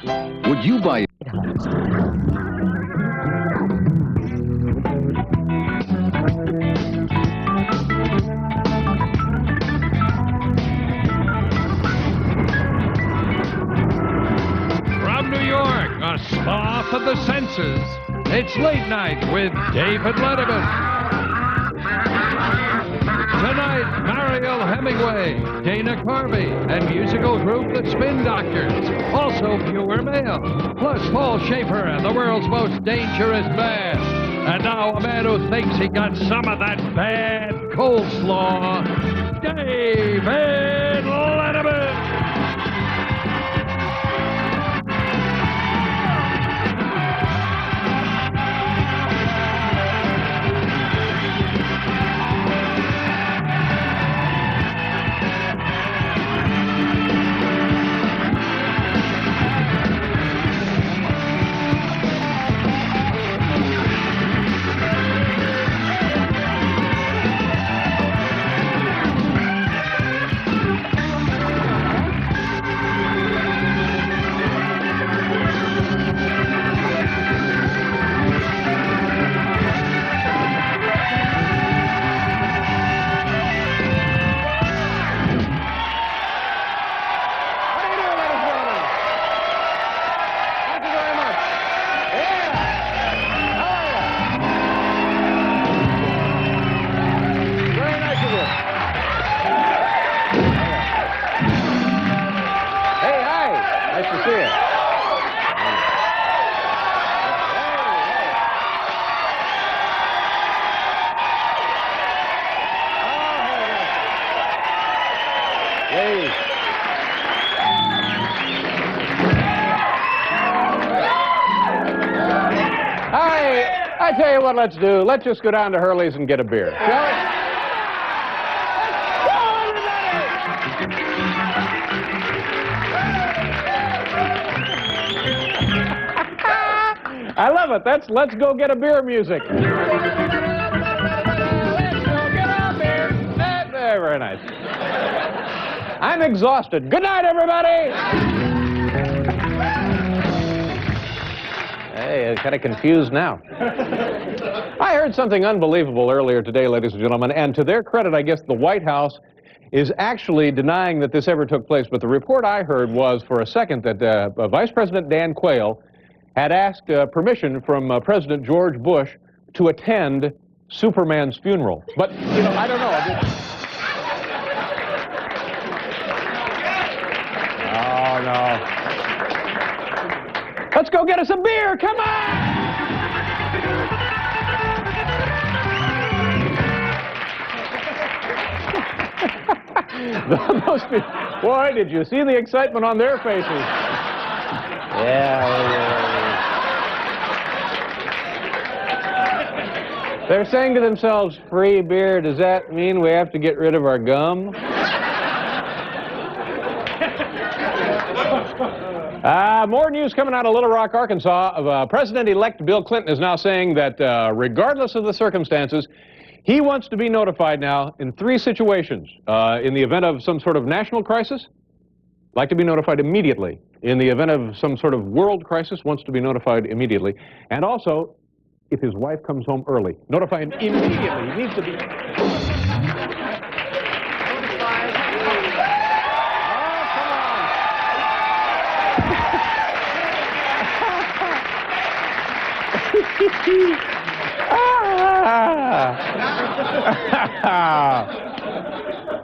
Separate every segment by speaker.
Speaker 1: Would you buy
Speaker 2: From New York, a sloth of the senses, it's Late Night with David Letterman. Tonight, Mariel Hemingway, Dana Carvey, and musical group The Spin Doctors. Also viewer mail, plus Paul Schaefer and the world's most dangerous man. And now a man who thinks he got some of that bad coleslaw, David Letterman.
Speaker 3: I tell you what let's do. Let's just go down to Hurley's and get a beer, shall we? I love it. That's let's go get a beer music. Let's go get a beer. Very nice. I'm exhausted. Good night, everybody. Hey, I'm kind of confused now. I heard something unbelievable earlier today, ladies and gentlemen, and to their credit, I guess the White House is actually denying that this ever took place, but the report I heard was for a second that Vice President Dan Quayle had asked permission from President George Bush to attend Superman's funeral. But, you know, I don't know. Oh, no. Let's go get us a beer. Come on! Boy, did you see the excitement on their faces? Yeah. They're saying to themselves, free beer, does that mean we have to get rid of our gum? More news coming out of Little Rock, Arkansas. President-elect Bill Clinton is now saying that regardless of the circumstances, he wants to be notified now in 3 situations. In the event of some sort of national crisis, like to be notified immediately. In the event of some sort of world crisis, wants to be notified immediately. And also, if his wife comes home early, notify him immediately. He needs to be...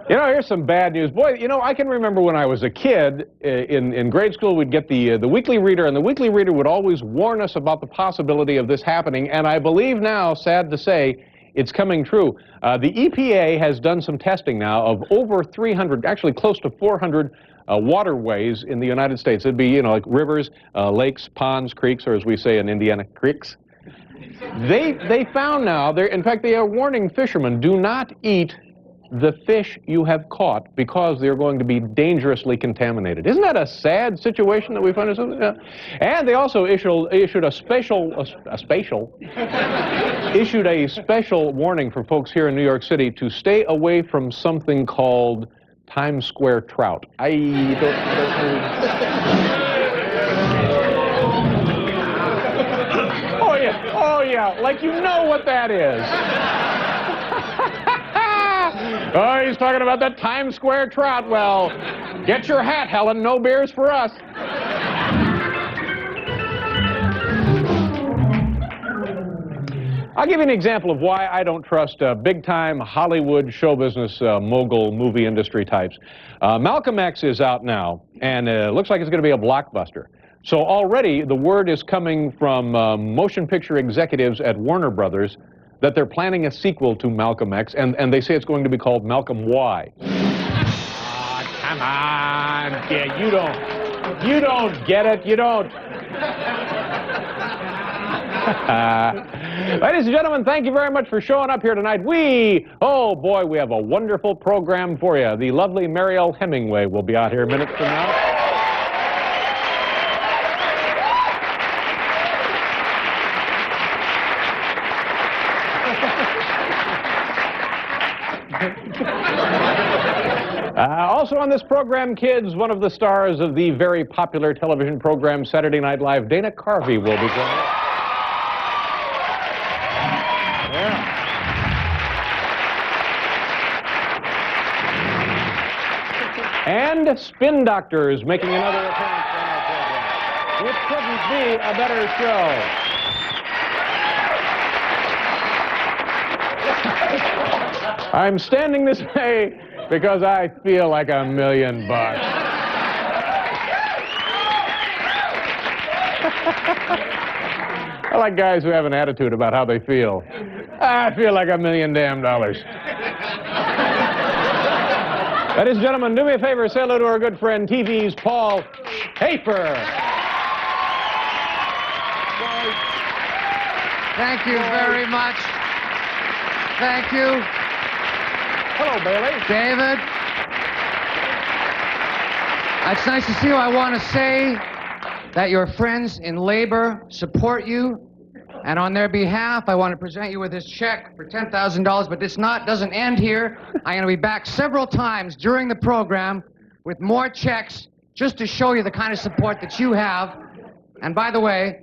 Speaker 3: You know, here's some bad news. Boy, you know, I can remember when I was a kid, in grade school, we'd get the Weekly Reader, and the Weekly Reader would always warn us about the possibility of this happening, and I believe now, sad to say, it's coming true. The EPA has done some testing now of over 300, actually close to 400 waterways in the United States. It'd be, you know, like rivers, lakes, ponds, creeks, or as we say in Indiana, creeks. They found now, in fact, they are warning fishermen, do not eat the fish you have caught because they're going to be dangerously contaminated. Isn't that a sad situation that we find ourselves in? Yeah. And they also issued a special warning for folks here in New York City to stay away from something called Times Square trout. I don't know. Yeah, like you know what that is. Oh, he's talking about that Times Square trout. Well, get your hat, Helen. No beers for us. I'll give you an example of why I don't trust big-time Hollywood show business mogul movie industry types. Malcolm X is out now, and it looks like it's going to be a blockbuster. So already the word is coming from motion picture executives at Warner Brothers that they're planning a sequel to Malcolm X, and they say it's going to be called Malcolm Y. Come on. Yeah, you don't get it. You don't. Ladies and gentlemen, thank you very much for showing up here tonight. Oh boy, we have a wonderful program for you. The lovely Mariel Hemingway will be out here minutes from now. Also on this program, kids, one of the stars of the very popular television program Saturday Night Live, Dana Carvey, will be joining us. And Spin Doctors making another appearance on our program. It couldn't be a better show. I'm standing this way because I feel like $1 million. I like guys who have an attitude about how they feel. I feel like $1 million damn dollars. Ladies and gentlemen, do me a favor, say hello to our good friend, TV's Paul Schaefer.
Speaker 1: Thank you very much. Thank you.
Speaker 3: Hello, Bailey.
Speaker 1: David. It's nice to see you. I want to say that your friends in labor support you. And on their behalf, I want to present you with this check for $10,000. But this doesn't end here. I'm going to be back several times during the program with more checks just to show you the kind of support that you have. And by the way,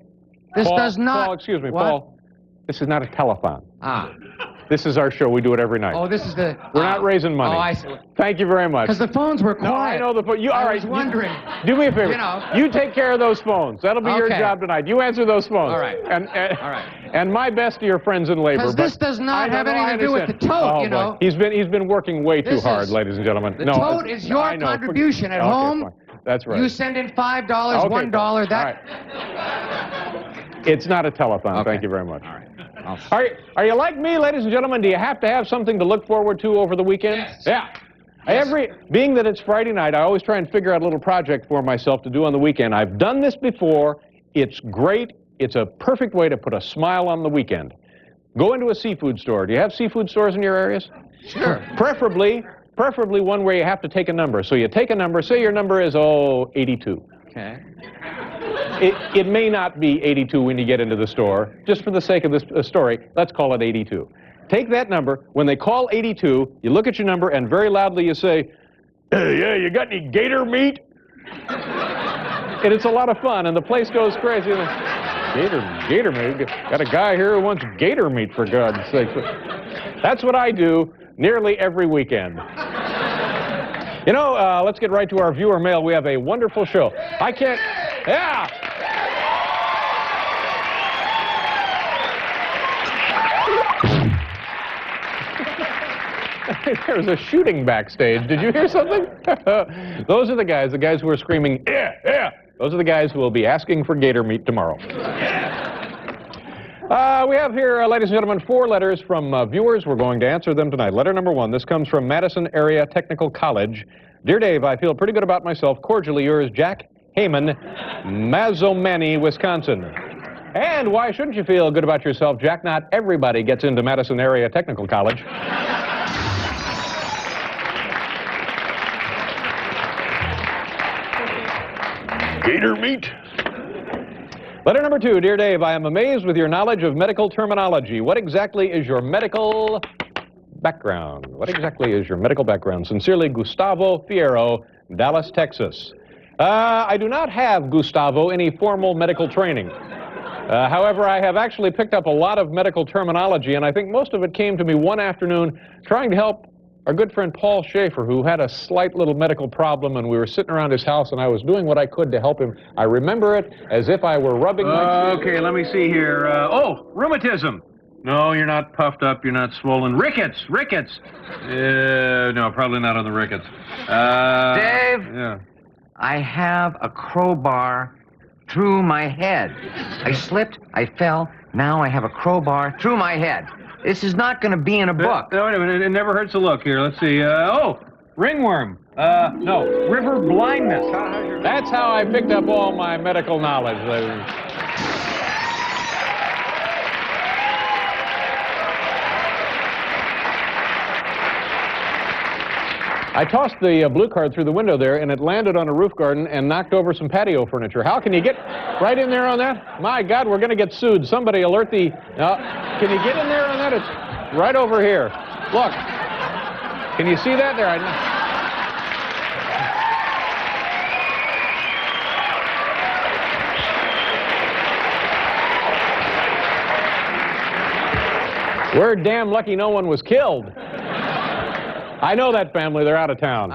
Speaker 1: this does not...
Speaker 3: Paul, excuse me,
Speaker 1: what?
Speaker 3: Paul. This is not a telethon.
Speaker 1: Ah.
Speaker 3: This is our show. We do it every night.
Speaker 1: Oh, this is the...
Speaker 3: We're not raising money.
Speaker 1: Oh, I see.
Speaker 3: Thank you very much.
Speaker 1: Because the phones were quiet.
Speaker 3: No, I know the phone. All right.
Speaker 1: I was wondering.
Speaker 3: Do me a favor.
Speaker 1: You know.
Speaker 3: You take care of those phones. That'll be your job tonight. You answer those phones.
Speaker 1: All right.
Speaker 3: All right. And my best to your friends in labor.
Speaker 1: Because this does not have anything to do with the tote,
Speaker 3: oh,
Speaker 1: you know.
Speaker 3: He's been working way too hard, ladies and gentlemen.
Speaker 1: The tote is your contribution at home.
Speaker 3: Fine. That's right.
Speaker 1: You send in $5, $1. That.
Speaker 3: Right. It's not a telethon.
Speaker 1: Okay.
Speaker 3: Thank you very much.
Speaker 1: All right.
Speaker 3: Are you like me, ladies and gentlemen? Do you have to have something to look forward to over the weekend?
Speaker 1: Yes.
Speaker 3: Yeah.
Speaker 1: Yes.
Speaker 3: Being that it's Friday night, I always try and figure out a little project for myself to do on the weekend. I've done this before. It's great. It's a perfect way to put a smile on the weekend. Go into a seafood store. Do you have seafood stores in your areas?
Speaker 1: Sure.
Speaker 3: Preferably one where you have to take a number. So you take a number. Say your number is, 82.
Speaker 1: Okay.
Speaker 3: It may not be 82 when you get into the store. Just for the sake of this story, let's call it 82. Take that number. When they call 82, you look at your number and very loudly you say, yeah, you got any gator meat? And it's a lot of fun, and the place goes crazy. Gator meat? Got a guy here who wants gator meat, for God's sake. That's what I do nearly every weekend. You know, let's get right to our viewer mail. We have a wonderful show. Yeah! There's a shooting backstage. Did you hear something? Those are the guys who are screaming, yeah, yeah. Those are the guys who will be asking for gator meat tomorrow. We have here, ladies and gentlemen, 4 letters from viewers. We're going to answer them tonight. Letter number 1. This comes from Madison Area Technical College. Dear Dave, I feel pretty good about myself. Cordially yours, Jack Heyman, Mazomanie, Wisconsin. And why shouldn't you feel good about yourself, Jack? Not everybody gets into Madison Area Technical College. Gator meat. Letter number 2. Dear Dave, I am amazed with your knowledge of medical terminology. What exactly is your medical background? What exactly is your medical background? Sincerely, Gustavo Fierro, Dallas, Texas. I do not have, Gustavo, any formal medical training. However, I have actually picked up a lot of medical terminology, and I think most of it came to me one afternoon trying to help our good friend Paul Schaefer, who had a slight little medical problem, and we were sitting around his house, and I was doing what I could to help him. I remember it as if I were rubbing my...
Speaker 4: Okay, let me see here. Oh, rheumatism. No, you're not puffed up. You're not swollen. Rickets. No, probably not on the rickets.
Speaker 1: Dave?
Speaker 4: Yeah.
Speaker 1: I have a crowbar through my head. I slipped, I fell, now I have a crowbar through my head. This is not going to be in a book.
Speaker 4: Wait a minute, it never hurts to look here. Let's see. Oh, ringworm. No, river blindness.
Speaker 3: That's how I picked up all my medical knowledge. I tossed the blue card through the window there, and it landed on a roof garden and knocked over some patio furniture. How can you get right in there on that? My God, we're going to get sued. Somebody alert the... can you get in there on that? It's right over here. Look. Can you see that there? We're damn lucky no one was killed. I know that family. They're out of town.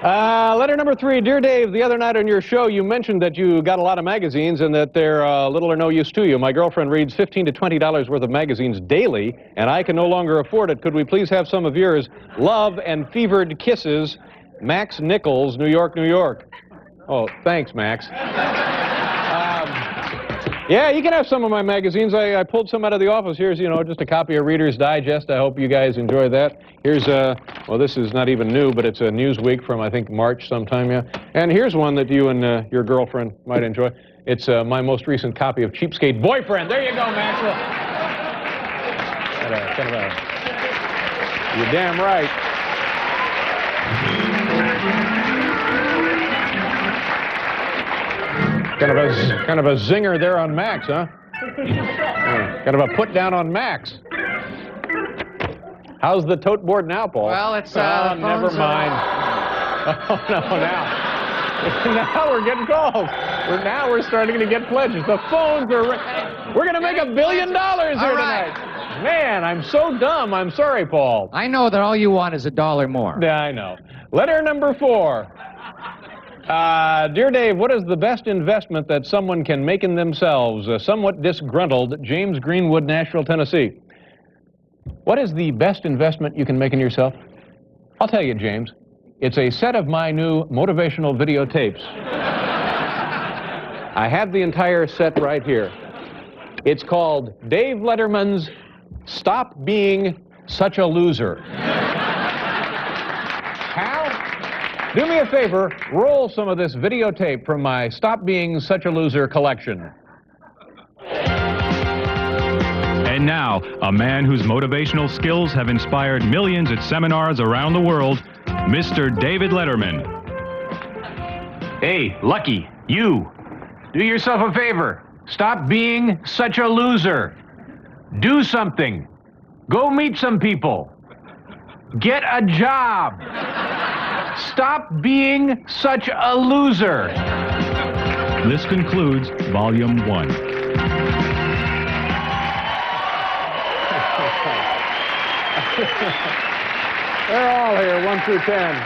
Speaker 3: Letter number 3. Dear Dave, the other night on your show, you mentioned that you got a lot of magazines and that they're little or no use to you. My girlfriend reads $15 to $20 worth of magazines daily, and I can no longer afford it. Could we please have some of yours? Love and Fevered Kisses, Max Nichols, New York, New York. Oh, thanks, Max. Yeah, you can have some of my magazines. I pulled some out of the office. Here's, just a copy of Reader's Digest. I hope you guys enjoy that. Here's, well, this is not even new, but it's a Newsweek from, I think, March sometime, yeah. And here's one that you and your girlfriend might enjoy. It's my most recent copy of Cheapskate Boyfriend. There you go, Max. You're damn right. Kind of a zinger there on Max, huh? Kind of a put down on Max. How's the tote board now, Paul?
Speaker 1: Well, it's
Speaker 3: never mind. Oh no, now we're getting calls. We're starting to get pledges. The phones are. We're gonna make $1 billion here tonight. Man, I'm so dumb. I'm sorry, Paul.
Speaker 1: I know that all you want is $1 more.
Speaker 3: Yeah, I know. Letter number 4. Dear Dave, what is the best investment that someone can make in themselves? Somewhat disgruntled, James Greenwood, Nashville, Tennessee. What is the best investment you can make in yourself? I'll tell you, James. It's a set of my new motivational videotapes. I have the entire set right here. It's called Dave Letterman's Stop Being Such a Loser. Do me a favor, roll some of this videotape from my Stop Being Such a Loser collection.
Speaker 5: And now, a man whose motivational skills have inspired millions at seminars around the world, Mr. David Letterman.
Speaker 4: Hey, Lucky, you. Do yourself a favor. Stop being such a loser. Do something. Go meet some people. Get a job. Stop being such a loser.
Speaker 5: This concludes Volume 1.
Speaker 3: They're all here, 1 through 10.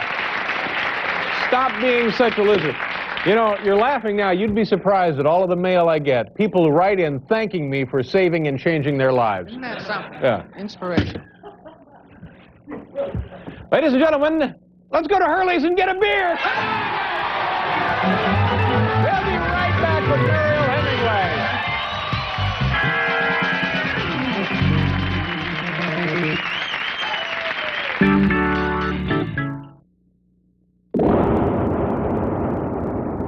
Speaker 3: Stop being such a loser. You know, you're laughing now. You'd be surprised at all of the mail I get. People write in thanking me for saving and changing their lives.
Speaker 1: Isn't that something?
Speaker 3: Yeah.
Speaker 1: Inspiration.
Speaker 3: Ladies and gentlemen, let's go to Hurley's and get a beer. We'll be right back with Mariel Hemingway.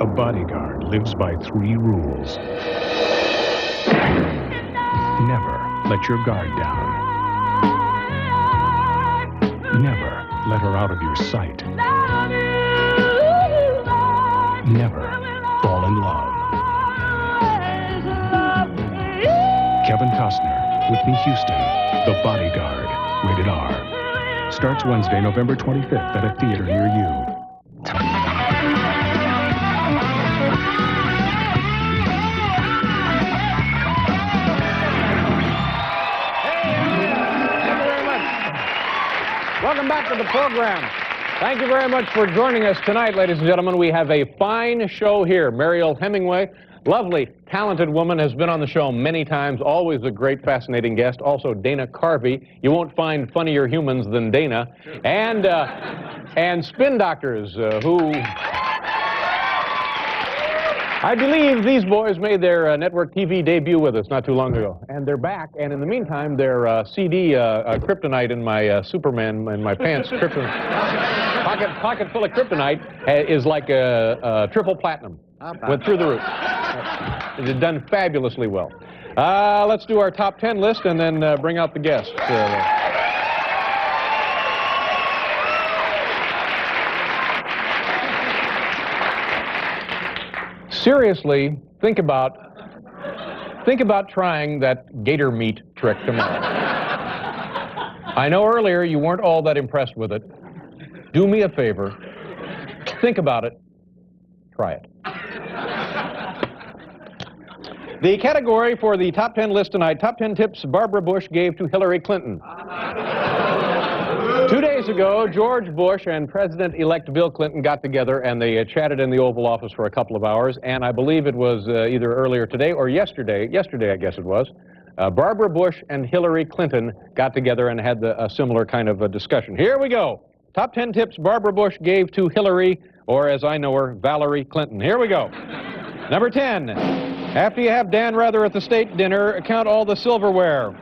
Speaker 6: A bodyguard lives by 3 rules. Never let your guard down. Never let her out of your sight. Never fall in love. Kevin Costner, Whitney Houston, The Bodyguard, rated R. Starts Wednesday, November 25th at a theater near you.
Speaker 3: of the program. Thank you very much for joining us tonight, ladies and gentlemen. We have a fine show here. Mariel Hemingway, lovely, talented woman, has been on the show many times, always a great, fascinating guest. Also, Dana Carvey. You won't find funnier humans than Dana. And spin doctors who... I believe these boys made their network TV debut with us not too long ago. And they're back, and in the meantime, their CD, Kryptonite in my Superman, in my pants, Kryptonite, pocket full of Kryptonite, is like a triple platinum. Went through the roof. It had done fabulously well. Let's do our top 10 list and then bring out the guests. Seriously, think about trying that gator meat trick tomorrow. I know earlier you weren't all that impressed with it. Do me a favor. Think about it. Try it. The category for the top 10 list tonight, top 10 tips Barbara Bush gave to Hillary Clinton. 2 days ago, George Bush and President-elect Bill Clinton got together and they chatted in the Oval Office for a couple of hours, and I believe it was either earlier today or yesterday I guess it was, Barbara Bush and Hillary Clinton got together and had a similar kind of a discussion. Here we go. Top 10 tips Barbara Bush gave to Hillary, or as I know her, Valerie Clinton. Here we go. Number 10, after you have Dan Rather at the state dinner, count all the silverware.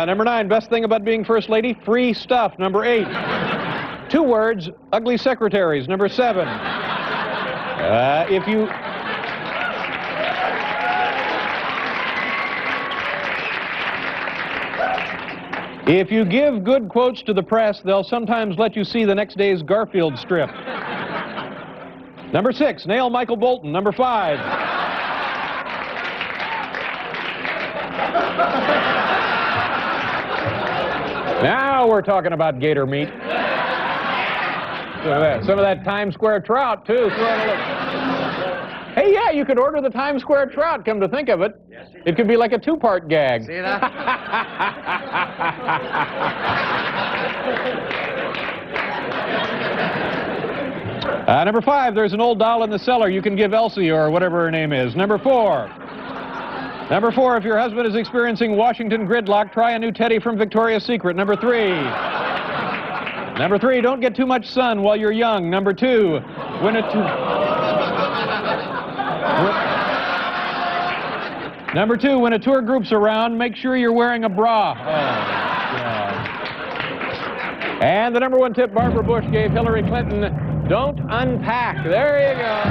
Speaker 3: Number 9, best thing about being First Lady, free stuff. Number 8, 2 words, ugly secretaries. Number 7, if you give good quotes to the press, they'll sometimes let you see the next day's Garfield strip. Number 6, nail Michael Bolton. Number 5. Now we're talking about gator meat. Some of that Times Square trout, too. Hey, yeah, you could order the Times Square trout, come to think of it. It could be like a 2-part gag.
Speaker 1: See that?
Speaker 3: Number 5, there's an old doll in the cellar. You can give Elsie or whatever her name is. Number 4, if your husband is experiencing Washington gridlock, try a new teddy from Victoria's Secret. Number 3, don't get too much sun while you're young. Number 2, when a tour group's around, make sure you're wearing a bra. Oh, God. And the number 1 tip Barbara Bush gave Hillary Clinton, don't unpack. There you go.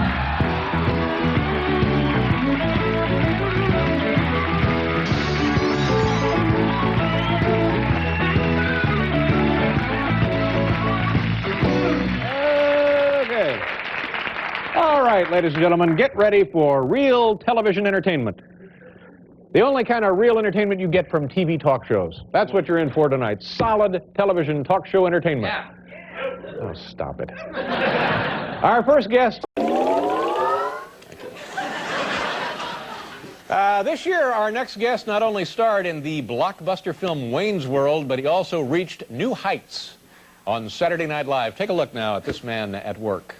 Speaker 3: All right, ladies and gentlemen, get ready for real television entertainment. The only kind of real entertainment you get from TV talk shows. That's what you're in for tonight. Solid television talk show entertainment.
Speaker 1: Yeah.
Speaker 3: Oh, stop it. Our first guest. This year, our next guest not only starred in the blockbuster film Wayne's World, but he also reached new heights on Saturday Night Live. Take a look now at this man at work.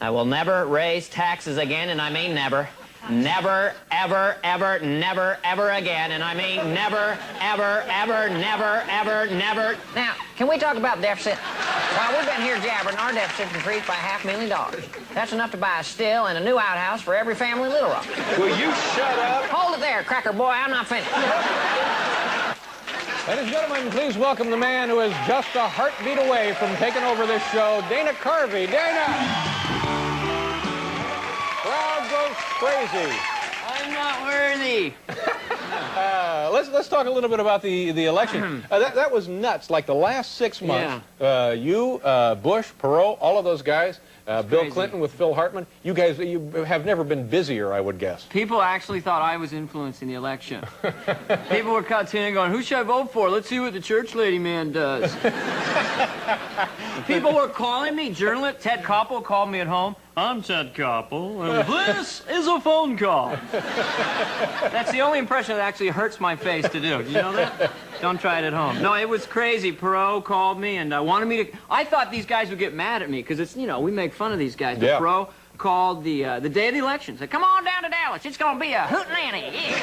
Speaker 7: I will never raise taxes again, and I mean never. Never, ever, ever, never, ever again, and I mean never, ever, ever, never, ever, never.
Speaker 8: Now, can we talk about deficit? While we've been here jabbering, our deficit's increased by $500,000. That's enough to buy a still and a new outhouse for every family in Little Rock.
Speaker 3: Will you shut up?
Speaker 8: Hold it there, cracker boy, I'm not finished.
Speaker 3: Ladies and gentlemen, please welcome the man who is just a heartbeat away from taking over this show, Dana Carvey. Dana! Crowd goes crazy.
Speaker 7: I'm not worthy.
Speaker 3: Let's talk a little bit about the election. That was nuts. Like the last 6 months, you, Bush, Perot, all of those guys, Bill
Speaker 9: crazy.
Speaker 3: Clinton with Phil Hartman, you guys you have never been busier, I would guess.
Speaker 9: People actually thought I was influencing the election. People were cartooning going, who should I vote for? Let's see what the church lady man does. People were calling me. Journalist Ted Koppel called me at home. I'm Ted Koppel, and this is a phone call. That's the only impression that actually hurts my face to do. Did you know that? Don't try it at home. No, it was crazy. Perot called me and wanted me to... I thought these guys would get mad at me because it's, you know, we make fun of these guys. But
Speaker 3: Yeah.
Speaker 9: Perot called the day of the election. Said, come on down to Dallas. It's going to be a hootenanny. Yeah.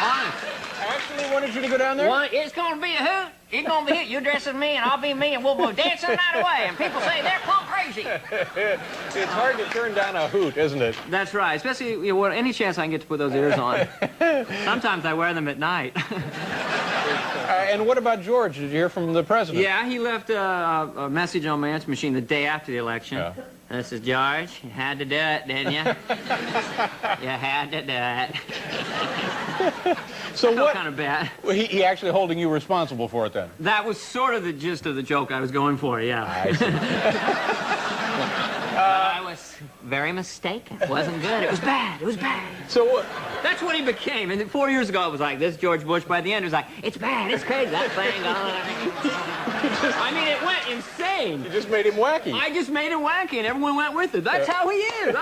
Speaker 9: Honest.
Speaker 3: Actually wanted you to go down there?
Speaker 8: It's going to be a hoot. It's going to be a hoot. You dress as me, and I'll be me, and we'll go dancing the night away. And people say they're plumb crazy.
Speaker 3: It's hard to turn down a hoot, isn't it?
Speaker 9: That's right. Especially, you know, any chance I can get to put those ears on. Sometimes I wear them at night.
Speaker 3: And what about George? Did you hear from the president?
Speaker 9: Yeah, he left a message on my answer machine the day after the election.
Speaker 3: Yeah.
Speaker 9: And it says, George, you had to do it, didn't you? You had to do it.
Speaker 3: So
Speaker 9: Felt
Speaker 3: what?
Speaker 9: kind of bad.
Speaker 3: Well, he actually holding you responsible for it then?
Speaker 9: That was sort of the gist of the joke I was going for, yeah.
Speaker 3: I see.
Speaker 8: I was very mistaken. It wasn't good. It was bad. It was bad.
Speaker 3: So what?
Speaker 9: That's what he became. And 4 years ago, it was like this, George Bush. By the end, it was like, it's bad, it's crazy, that thing. I mean, it went insane.
Speaker 3: You just made him wacky.
Speaker 9: I just made it wacky, and everyone went with it. That's how he is.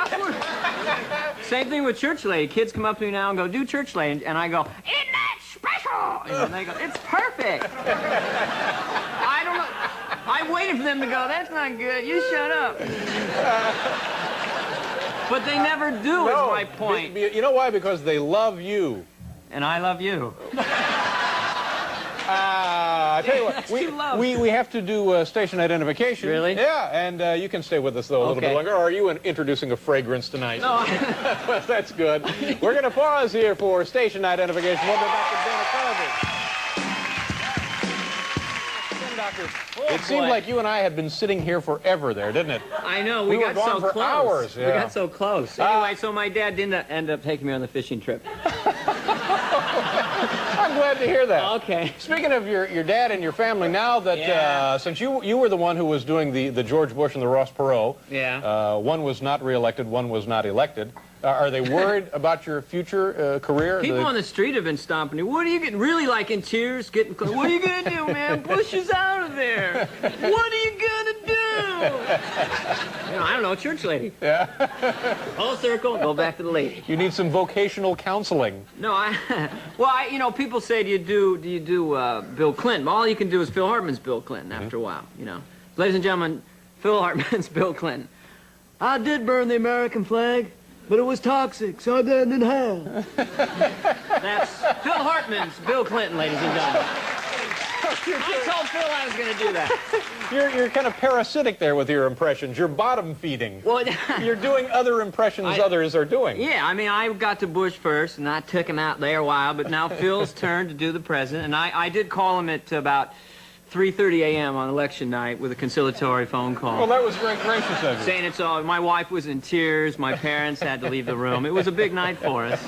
Speaker 9: Same thing with Church Lady. Kids come up to me now and go, do Church Lady. And I go, isn't that special? And they go, it's perfect. I don't know. I waited for them to go, that's not good. You shut up. But they never do, is my point.
Speaker 3: You know why? Because they love you.
Speaker 9: And I love you.
Speaker 3: I tell you what, we have to do station identification.
Speaker 9: Really?
Speaker 3: Yeah, and you can stay with us, though, a little bit longer. Or are you introducing a fragrance tonight?
Speaker 9: No.
Speaker 3: Well, that's good. We're going to pause here for station identification. We'll be back with Dana Carvey. Doctor, it seemed like you and I had been sitting here forever there, didn't it?
Speaker 9: I know,
Speaker 3: We
Speaker 9: we
Speaker 3: were
Speaker 9: got
Speaker 3: gone
Speaker 9: so
Speaker 3: for
Speaker 9: close.
Speaker 3: hours, yeah.
Speaker 9: We got so close. Anyway, so my dad didn't end up taking me on the fishing trip.
Speaker 3: I'm glad to hear that.
Speaker 9: Okay.
Speaker 3: Speaking of your dad and your family, now that since you were the one who was doing the George Bush and the Ross Perot, one was not reelected, one was not elected. Are they worried about your future career?
Speaker 9: People on the street have been stomping you. What are you getting really like in tears? Getting close. What are you gonna do, man? Bush is out of there. What are you gonna do? You know, I don't know, Church Lady.
Speaker 3: Yeah.
Speaker 9: Full circle, go back to the lady.
Speaker 3: You need some vocational counseling.
Speaker 9: No, you know, people say, do you do Bill Clinton? All you can do is Phil Hartman's Bill Clinton after a while, you know. Ladies and gentlemen, Phil Hartman's Bill Clinton. I did burn the American flag, but it was toxic, so I burned it in half. That's Phil Hartman's Bill Clinton, ladies and gentlemen. I told Phil I was going to do that.
Speaker 3: You're kind of parasitic there with your impressions. You're bottom feeding.
Speaker 9: Well,
Speaker 3: you're doing other impressions others are doing.
Speaker 9: Yeah, I mean, I got to Bush first, and I took him out there a while, but now Phil's turn to do the president, and I did call him at about 3:30 a.m. on election night with a conciliatory phone call.
Speaker 3: Well, that was very gracious of you.
Speaker 9: Saying it's all, my wife was in tears, my parents had to leave the room. It was a big night for us.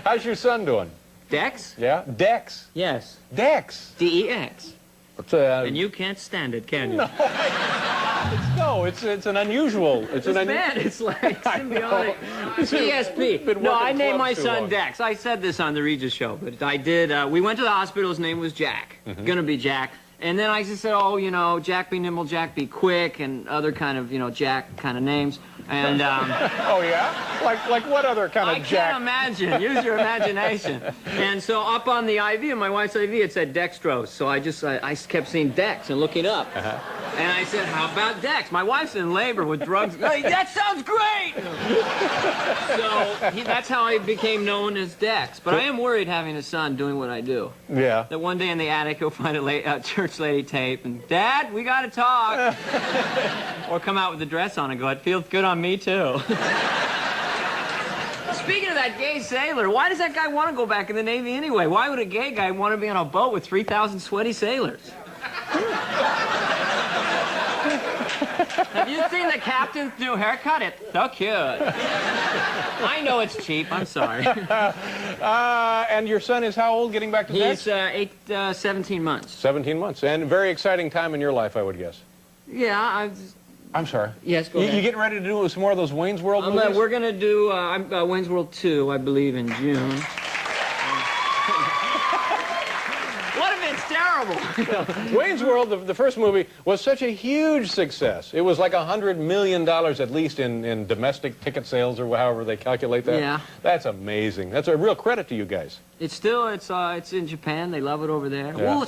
Speaker 3: How's your son doing?
Speaker 9: Dex?
Speaker 3: Yeah? Dex?
Speaker 9: Yes.
Speaker 3: Dex?
Speaker 9: D-E-X. And you can't stand it, can you?
Speaker 3: No, it's an unusual.
Speaker 9: It's bad. It's like symbiotic. ESP. No, I named my son Dex. I said this on the Regis show, but I did. We went to the hospital. His name was Jack. Gonna be Jack. And then I just said, oh, you know, Jack be nimble, Jack be quick, and other kind of, you know, Jack kind of names. And
Speaker 3: oh yeah, like what other kind of Jack?
Speaker 9: I can't imagine. Use your imagination. And so up on the IV, on my wife's IV, it said dextrose. So I kept seeing Dex and looking up. And I said, how about Dex? My wife's in labor with drugs. Hey, that sounds great. So that's how I became known as Dex. But I am worried having a son doing what I do.
Speaker 3: Yeah.
Speaker 9: That one day in the attic he'll find a Church Lady tape and, Dad, we got to talk. Or come out with the dress on and go, it feels good on me too. Speaking of that gay sailor, why does that guy want to go back in the Navy anyway? Why would a gay guy want to be on a boat with 3,000 sweaty sailors? Have you seen the captain's new haircut? It's so cute. I know it's cheap. I'm sorry.
Speaker 3: And your son is how old getting back to
Speaker 9: He's 17 months.
Speaker 3: 17 months. And a very exciting time in your life, I would guess.
Speaker 9: Yeah,
Speaker 3: I'm sorry.
Speaker 9: Yes, go ahead.
Speaker 3: You getting ready to do some more of those Wayne's World movies?
Speaker 9: We're going to do Wayne's World 2, I believe, in June. What if it's terrible? horrible.
Speaker 3: Wayne's World, the first movie, was such a huge success. It was like $100 million at least in domestic ticket sales, or however they calculate that.
Speaker 9: Yeah.
Speaker 3: That's amazing. That's a real credit to you guys.
Speaker 9: It's still, it's in Japan. They love it over there.
Speaker 3: Yeah.
Speaker 9: Ooh,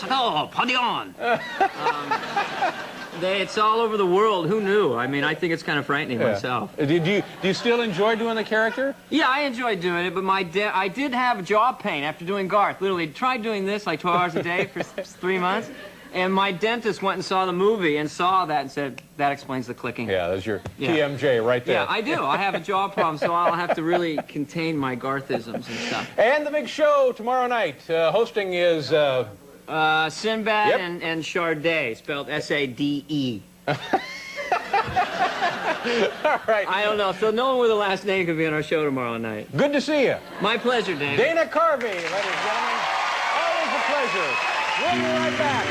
Speaker 9: party on. It's all over the world. Who knew? I mean, I think it's kind of frightening myself.
Speaker 3: Do you still enjoy doing the character?
Speaker 9: Yeah, I enjoy doing it, but I did have jaw pain after doing Garth. Literally, tried doing this like 12 hours a day for 3 months, and my dentist went and saw the movie and saw that and said, that explains the clicking.
Speaker 3: Yeah, that's your TMJ right there.
Speaker 9: Yeah, I do. I have a jaw problem, so I'll have to really contain my Garthisms and stuff.
Speaker 3: And the big show tomorrow night. Hosting is...
Speaker 9: Sinbad and Charday, spelled S-A-D-E.
Speaker 3: All right.
Speaker 9: I don't know. So no one with a last name could be on our show tomorrow night.
Speaker 3: Good to see you.
Speaker 9: My pleasure, David.
Speaker 3: Dana Carvey, ladies and gentlemen. Always a pleasure. We'll be right back.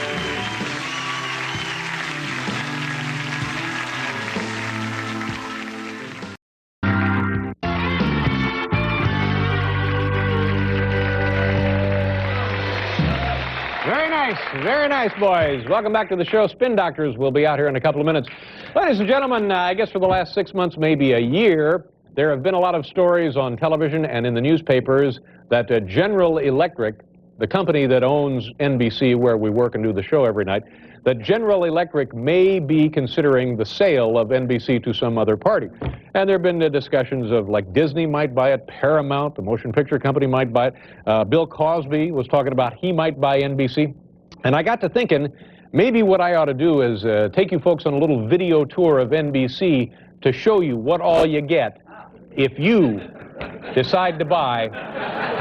Speaker 3: Very nice, boys. Welcome back to the show. Spin Doctors will be out here in a couple of minutes. Ladies and gentlemen, I guess for the last 6 months, maybe a year, there have been a lot of stories on television and in the newspapers that General Electric, the company that owns NBC, where we work and do the show every night, that General Electric may be considering the sale of NBC to some other party. And there have been discussions of, like, Disney might buy it, Paramount, the motion picture company might buy it. Bill Cosby was talking about he might buy NBC. And I got to thinking, maybe what I ought to do is take you folks on a little video tour of NBC to show you what all you get if you decide to buy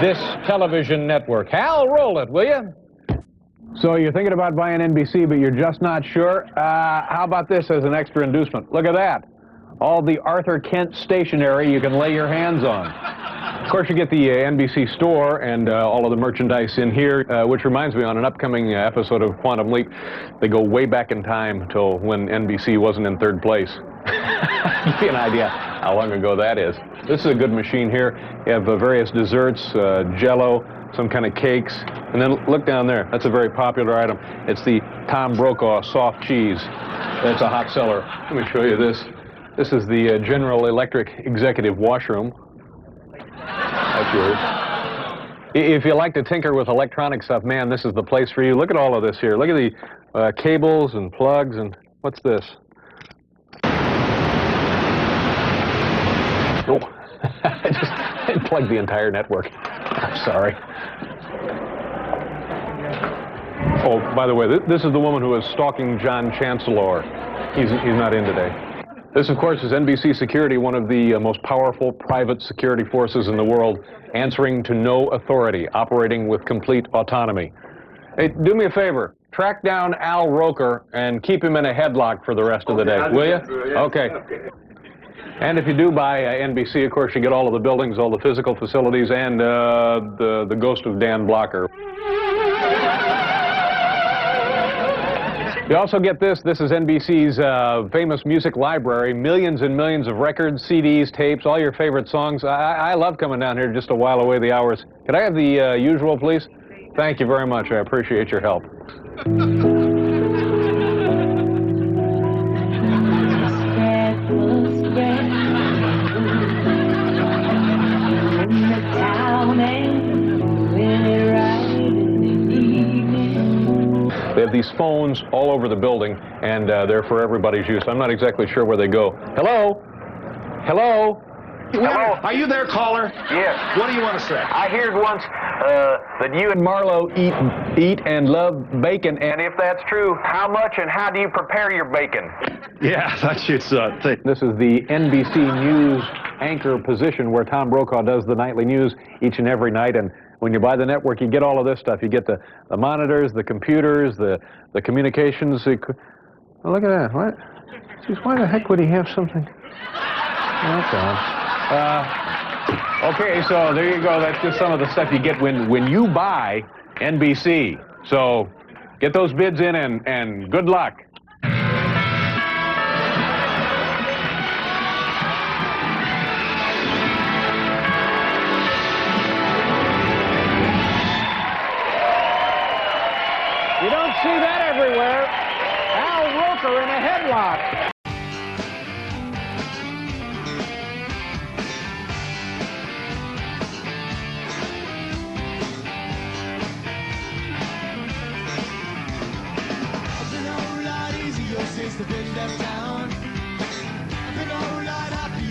Speaker 3: this television network. Hal, roll it, will you? So you're thinking about buying NBC, but you're just not sure? How about this as an extra inducement? Look at that. All the Arthur Kent stationery you can lay your hands on. Of course, you get the NBC store and all of the merchandise in here, which reminds me, on an upcoming episode of Quantum Leap, they go way back in time till when NBC wasn't in third place. Give you an idea how long ago that is. This is a good machine here. You have various desserts, Jell-O, some kind of cakes, and then look down there. That's a very popular item. It's the Tom Brokaw soft cheese. That's a hot seller. Let me show you this. This is the General Electric executive washroom. That's yours. If you like to tinker with electronic stuff, man, this is the place for you. Look at all of this here. Look at the cables and plugs and what's this? Oh, I just plugged the entire network. I'm sorry. Oh, by the way, this is the woman who is stalking John Chancellor. He's not in today. This, of course, is NBC Security, one of the most powerful private security forces in the world, answering to no authority, operating with complete autonomy. Hey, do me a favor. Track down Al Roker and keep him in a headlock for the rest of the day, will you? Okay. And if you do buy NBC, of course, you get all of the buildings, all the physical facilities, and the ghost of Dan Blocker. You also get this. This is NBC's famous music library. Millions and millions of records, CDs, tapes, all your favorite songs. I love coming down here just to while away the hours. Could I have the usual, please? Thank you very much. I appreciate your help. They have these phones all over the building, and they're for everybody's use. I'm not exactly sure where they go. Hello? Hello?
Speaker 10: Hello?
Speaker 11: Are you there, caller?
Speaker 10: Yes.
Speaker 11: What do you want to say?
Speaker 10: I heard once that you and
Speaker 3: Marlowe eat and love bacon,
Speaker 10: and if that's true, how much and how do you prepare your bacon?
Speaker 11: Yeah, that's your thing.
Speaker 3: This is the NBC News anchor position where Tom Brokaw does the nightly news each and every night, and when you buy the network, you get all of this stuff. You get the monitors, the computers, the communications. Oh, look at that. What? Jeez, why the heck would he have something? That's on. Okay, so there you go. That's just some of the stuff you get when you buy NBC. So get those bids in and good luck.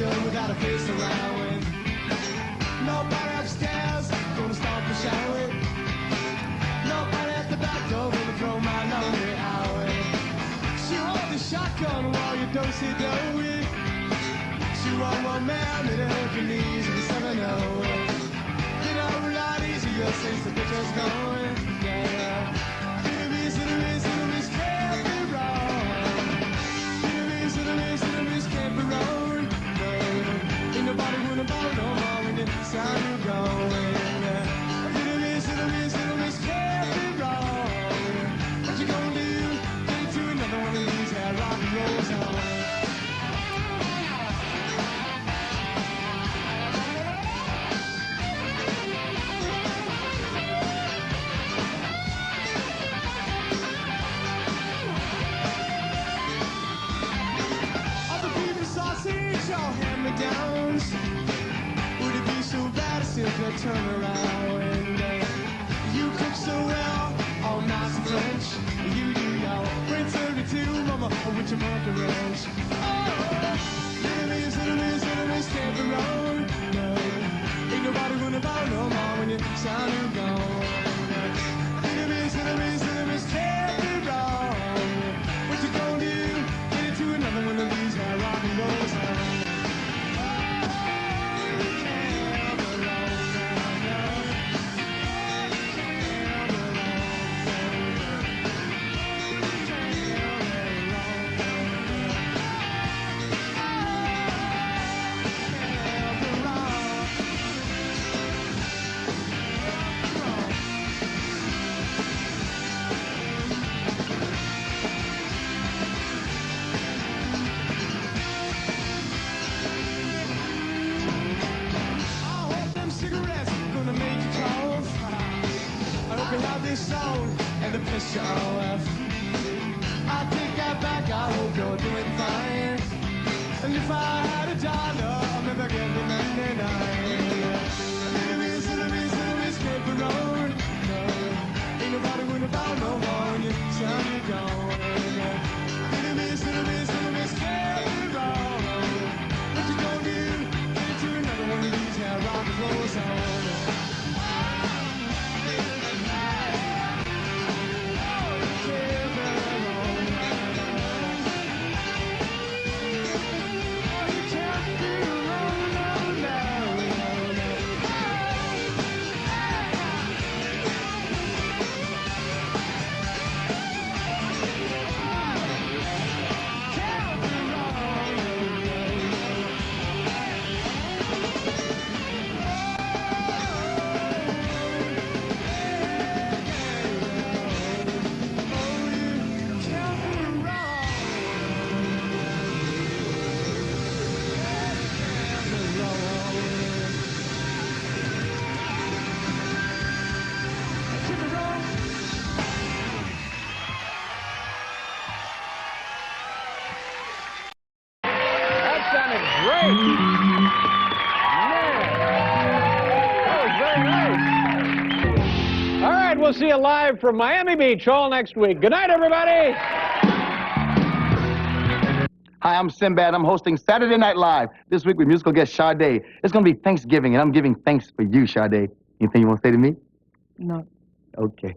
Speaker 12: girl without a face around. Nobody upstairs gonna stop the shower. Nobody at the back door gonna throw my lonely hour. She holds the shotgun while you don't see doughy. She won't want man in Hercules with a 7-0. You know, a lot easier since the picture's going. Yeah. Cinemas can't be wrong. Cinemas can't be wrong. No, ain't nobody gonna bow no more when the sound you're going. Cinemas can't be wrong. What you gonna do? Get into another one of these rock and roll songs. All hand-me-downs. Would it be so bad if I turn around? You cook so well, all nice and French. You do y'all. When 32, mama, with your monkey wrench. Oh, cinemas can't be wrong. No, ain't nobody gonna buy no more when you sound you gone. Cinemas can't be wrong. What you gonna do? Get into another one of these rock and roll songs. Song and the piss you off. I take that back, I hope you're doing fine. And if I had $1, I'd never get the 99. Cinemas can't be wrong. No, ain't nobody gonna bow no more when you sound you gone. Cinemas can't be wrong. What you gonna do? Get into another one of these rock and roll songs.
Speaker 3: We'll see you live from Miami Beach all next week. Good night, everybody.
Speaker 13: Hi, I'm Sinbad. I'm hosting Saturday Night Live this week with musical guest Sade. It's going to be Thanksgiving, and I'm giving thanks for you, Sade. Anything you want to say to me?
Speaker 14: No.
Speaker 13: Okay.